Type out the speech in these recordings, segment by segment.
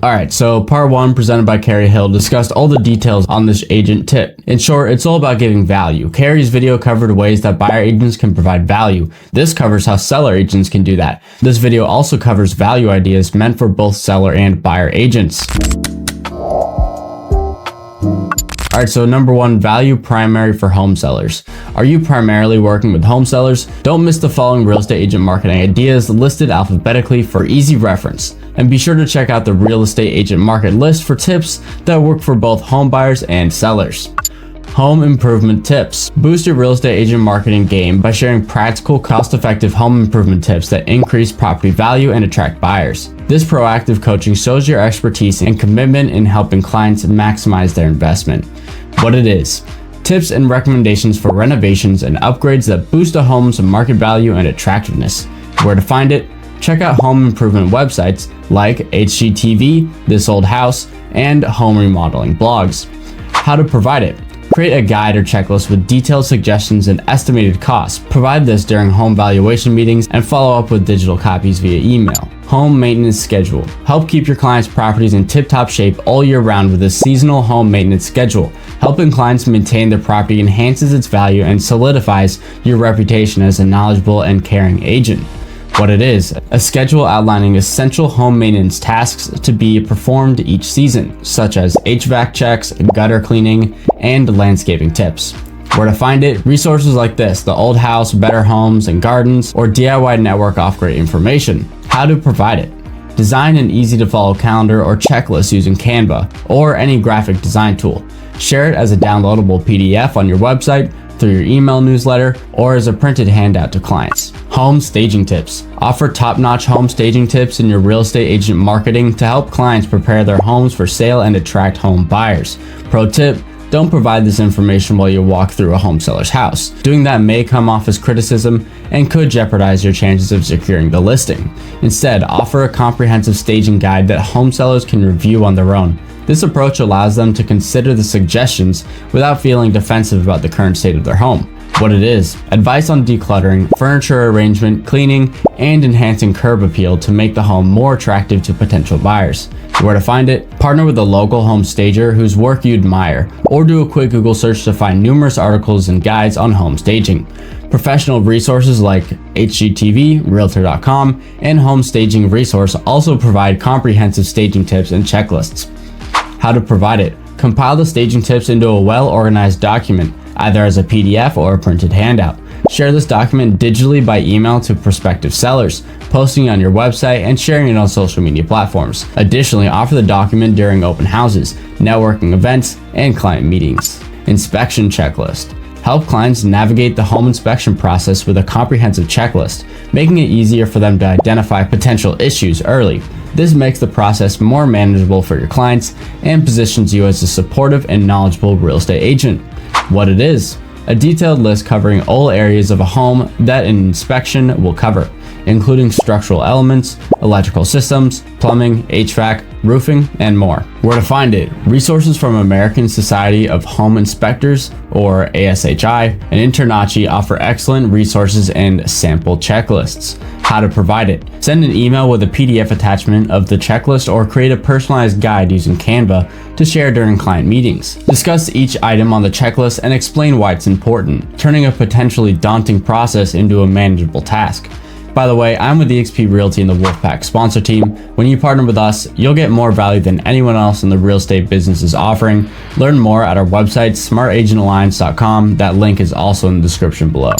Alright, so part 1 presented by Karrie Hill discussed all the details on this agent tip. In short, it's all about giving value. Karrie's video covered ways that buyer agents can provide value. This covers how seller agents can do that. This video also covers value ideas meant for both seller and buyer agents. Alright, so number 1, value primary for home sellers. Are you primarily working with home sellers? Don't miss the following real estate agent marketing ideas listed alphabetically for easy reference. And be sure to check out the real estate agent market list for tips that work for both home buyers and sellers. Home improvement tips. Boost your real estate agent marketing game by sharing practical, cost-effective home improvement tips that increase property value and attract buyers. This proactive coaching shows your expertise and commitment in helping clients maximize their investment. What it is: tips and recommendations for renovations and upgrades that boost a home's market value and attractiveness. Where to find it? Check out home improvement websites like HGTV, This Old House, and home remodeling blogs. How to provide it. Create a guide or checklist with detailed suggestions and estimated costs. Provide this during home valuation meetings and follow up with digital copies via email. Home maintenance schedule. Help keep your clients' properties in tip-top shape all year round with a seasonal home maintenance schedule. Helping clients maintain their property enhances its value and solidifies your reputation as a knowledgeable and caring agent. What it is: a schedule outlining essential home maintenance tasks to be performed each season, such as HVAC checks, gutter cleaning, and landscaping tips. Where to find it? Resources like this: The Old House, Better Homes and Gardens, or DIY Network offer great information. How to provide it. Design an easy to follow calendar or checklist using Canva or any graphic design tool. Share it as a downloadable PDF on your website, through your email newsletter, or as a printed handout to clients. Home staging tips. Offer top-notch home staging tips in your real estate agent marketing to help clients prepare their homes for sale and attract home buyers. Pro tip: don't provide this information while you walk through a home seller's house. Doing that may come off as criticism and could jeopardize your chances of securing the listing. Instead, offer a comprehensive staging guide that home sellers can review on their own. This approach allows them to consider the suggestions without feeling defensive about the current state of their home. What it is: advice on decluttering, furniture arrangement, cleaning, and enhancing curb appeal to make the home more attractive to potential buyers. Where to find it? Partner with a local home stager whose work you admire, or do a quick Google search to find numerous articles and guides on home staging. Professional resources like HGTV, Realtor.com, and Home Staging Resource also provide comprehensive staging tips and checklists. How to provide it. Compile the staging tips into a well-organized document, either as a PDF or a printed handout. Share this document digitally by email to prospective sellers, posting it on your website and sharing it on social media platforms. Additionally, offer the document during open houses, networking events, and client meetings. Inspection checklist. Help clients navigate the home inspection process with a comprehensive checklist, making it easier for them to identify potential issues early. This makes the process more manageable for your clients and positions you as a supportive and knowledgeable real estate agent. What it is: a detailed list covering all areas of a home that an inspection will cover, including structural elements, electrical systems, plumbing, HVAC, roofing, and more. Where to find it? Resources from American Society of Home Inspectors, or ASHI, and Internachi offer excellent resources and sample checklists. How to provide it. Send an email with a PDF attachment of the checklist or create a personalized guide using Canva to share during client meetings. Discuss each item on the checklist and explain why it's important, turning a potentially daunting process into a manageable task. By the way, I'm with eXp Realty and the Wolfpack sponsor team. When you partner with us, you'll get more value than anyone else in the real estate business is offering. Learn more at our website, smartagentalliance.com. That link is also in the description below.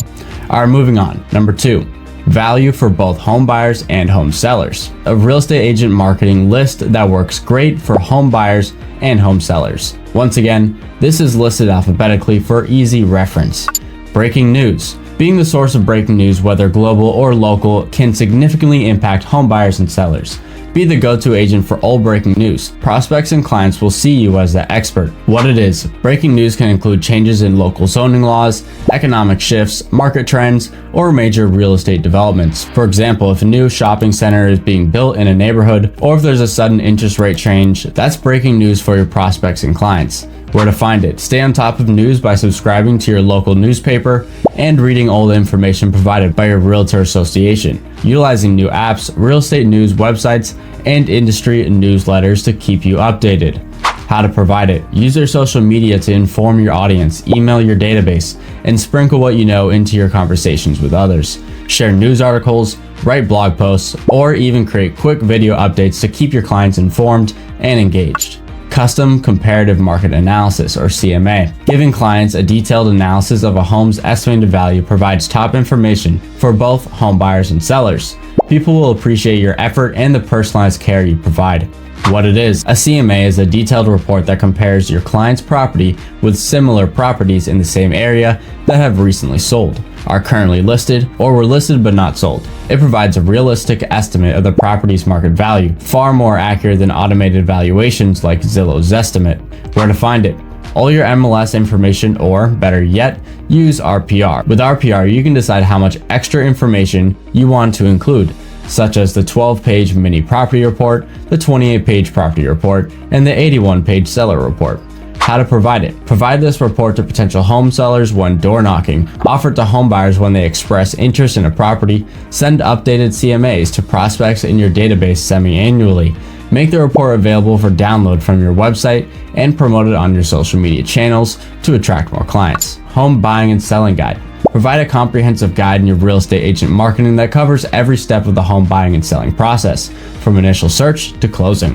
Alright, moving on. Number 2. Value for both home buyers and home sellers. A real estate agent marketing list that works great for home buyers and home sellers. Once again, this is listed alphabetically for easy reference. Breaking news. Being the source of breaking news, whether global or local, can significantly impact home buyers and sellers. Be the go-to agent for all breaking news. Prospects and clients will see you as the expert. What it is: breaking news can include changes in local zoning laws, economic shifts, market trends, or major real estate developments. For example, if a new shopping center is being built in a neighborhood, or if there's a sudden interest rate change, that's breaking news for your prospects and clients. Where to find it. Stay on top of news by subscribing to your local newspaper and reading all the information provided by your realtor association. Utilizing new apps, real estate news websites, and industry newsletters to keep you updated. How to provide it. Use your social media to inform your audience, email your database, and sprinkle what you know into your conversations with others. Share news articles, write blog posts, or even create quick video updates to keep your clients informed and engaged. Custom Comparative Market Analysis, or CMA. Giving clients a detailed analysis of a home's estimated value provides top information for both home buyers and sellers. People will appreciate your effort and the personalized care you provide. What it is. A CMA is a detailed report that compares your client's property with similar properties in the same area that have recently sold, are currently listed, or were listed but not sold. It provides a realistic estimate of the property's market value, far more accurate than automated valuations like Zillow's estimate. Where to find it. All your MLS information, or better yet, use RPR. With RPR, you can decide how much extra information you want to include, such as the 12-page mini property report, the 28-page property report, and the 81-page seller report. How to provide it. Provide this report to potential home sellers when door knocking. Offer it to home buyers when they express interest in a property. Send updated CMAs to prospects in your database semi-annually. Make the report available for download from your website and promote it on your social media channels to attract more clients. Home buying and selling guide. Provide a comprehensive guide in your real estate agent marketing that covers every step of the home buying and selling process, from initial search to closing.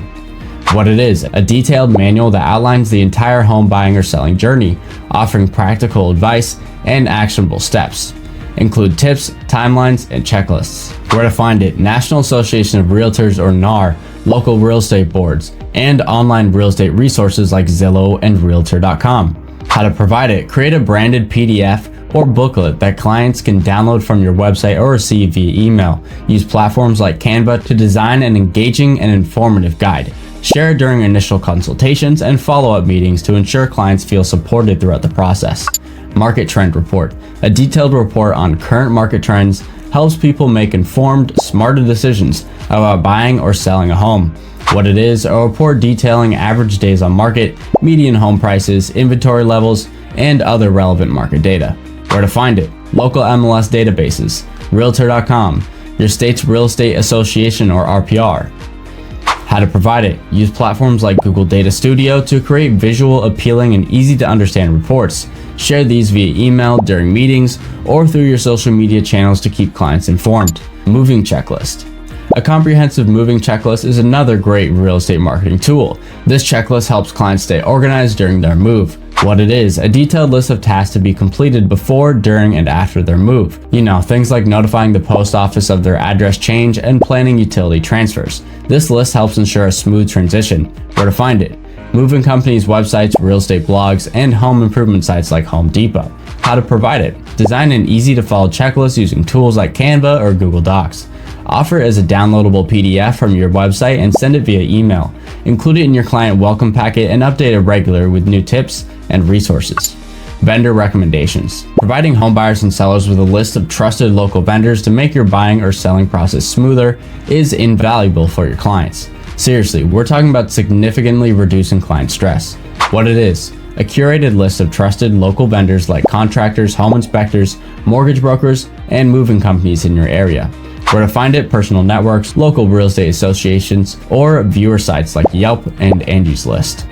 What it is. A detailed manual that outlines the entire home buying or selling journey, offering practical advice and actionable steps. Include tips, timelines, and checklists. Where to find it. National Association of Realtors, or NAR, local real estate boards, and online real estate resources like Zillow and Realtor.com. How to provide it. Create a branded PDF or booklet that clients can download from your website or receive via email. Use platforms like Canva to design an engaging and informative guide. Share it during initial consultations and follow-up meetings to ensure clients feel supported throughout the process. Market Trend Report. A detailed report on current market trends helps people make informed, smarter decisions about buying or selling a home. What it is. A report detailing average days on market, median home prices, inventory levels, and other relevant market data. Where to find it. Local MLS databases, Realtor.com, your state's real estate association, or RPR. How to provide it. Use platforms like Google Data Studio to create visual, appealing, and easy to understand reports. Share these via email, during meetings, or through your social media channels to keep clients informed. Moving checklist. A comprehensive moving checklist is another great real estate marketing tool. This checklist helps clients stay organized during their move. What it is. A detailed list of tasks to be completed before, during, and after their move. You know, things like notifying the post office of their address change and planning utility transfers. This list helps ensure a smooth transition. Where to find it. Moving companies' websites, real estate blogs, and home improvement sites like Home Depot. How to provide it. Design an easy-to-follow checklist using tools like Canva or Google Docs. Offer it as a downloadable PDF from your website and send it via email. Include it in your client welcome packet and update it regularly with new tips and resources. Vendor recommendations. Providing home buyers and sellers with a list of trusted local vendors to make your buying or selling process smoother is invaluable for your clients. Seriously, we're talking about significantly reducing client stress. What it is. A curated list of trusted local vendors like contractors, home inspectors, mortgage brokers, and moving companies in your area. Where to find it. Personal networks, local real estate associations, or viewer sites like Yelp and Angie's List.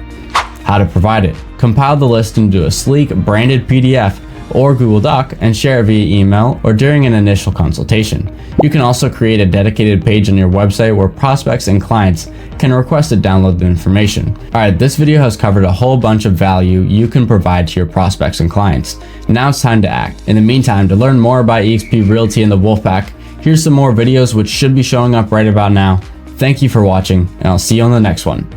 How to provide it. Compile the list into a sleek, branded PDF or Google Doc and share it via email or during an initial consultation. You can also create a dedicated page on your website where prospects and clients can request to download the information. Alright, this video has covered a whole bunch of value you can provide to your prospects and clients. Now it's time to act. In the meantime, to learn more about eXp Realty and the Wolfpack, here's some more videos which should be showing up right about now. Thank you for watching, and I'll see you on the next one.